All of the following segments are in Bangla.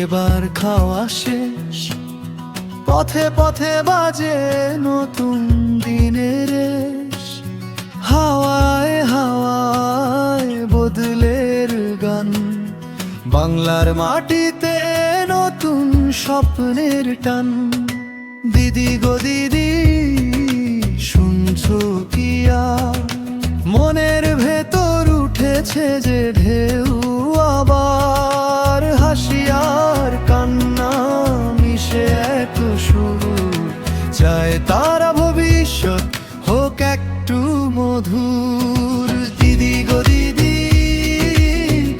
এবার খাওয়া শেষ, পথে পথে বাজে নতুন দিনের রেশ। হাওয়ায় হাওয়ায় বদলের গান, বাংলার মাটিতে নতুন স্বপ্নের টান। দিদি গো দিদি, শুনছো কি আর? মনের ভেতর উঠেছে যে ঢেউ, আবার হাসি আর কান্না মিশে এক সুর। চায় তারা ভবিষ্যৎ হোক একটু মধুর। দিদি গো দিদি,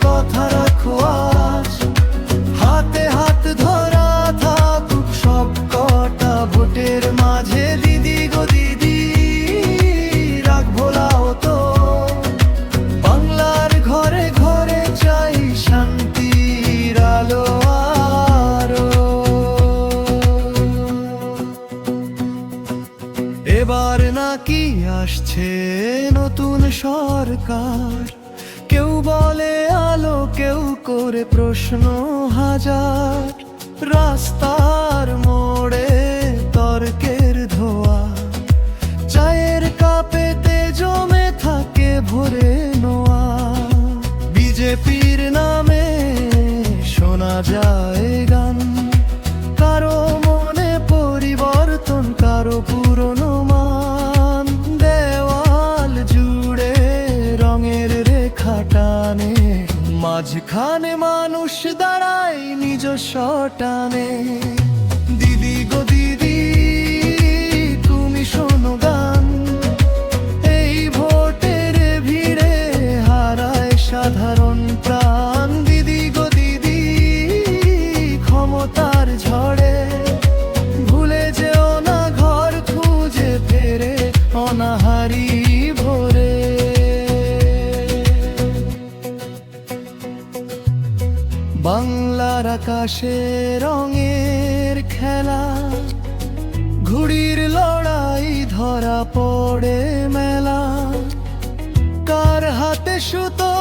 কথা রাখো আজ, হাতে হাত ধরা থাকুক সব কটা ভোটের মাঝে। দিদি গো দিদি, রাগ ভোলাও তো, বাংলার ঘরে ঘরে চাই শান্তির আলো আরো। এবার নাকি আসছে নতুন সরকার, কেউ বলে আলো, কেউ করে প্রশ্ন হাজার। রাস্তার মোড়ে তর্কের ধোয়া, চায়ের কাপেতে জমে থাকে ভোরে নোয়া। বিজেপির নামে শোনা যায় গান, কারো মনে পরিবর্তন, কারো পুরনো মান। দেওয়াল জুড়ে রঙের রেখা টানে, মাঝখানে মানুষ দাঁড়ায় নিজস্ব টানে। দিদি গো দিদি, তুমি শোনো গান, এই ভোটের ভিড়ে হারায় সাধারণ প্রাণ। দিদি গো দিদি, ক্ষমতার ঝড়ে ভুলে যেও না ঘর খুঁজে ফেরে অনাহারি ভোরে। বাংলার আকাশে রঙের খেলা, ঘুড়ির লড়াই ধরা পড়ে মেলা। কার হাতে সুতো,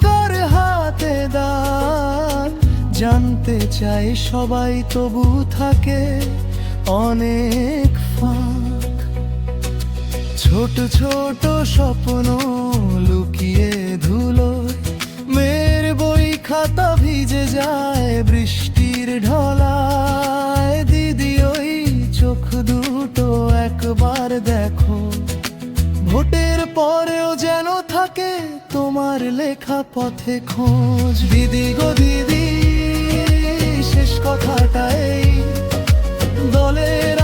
কার হাতে দাঁত, জানতে চাই সবাই, তবু থাকে অনেক ফাঁক। ছোট ছোট স্বপ্ন লুকিয়ে ধুলোয়, মেয়ের বই খাতা ভিজে যায় বৃষ্টির ঢলায়। দিদি ওই চোখ দুটো একবার দেখো, ভোটের পরেও যেন থাকে তোমার লেখা পথে খোঁজ। দিদি গো দিদি, শেষ কথাটাই, দলের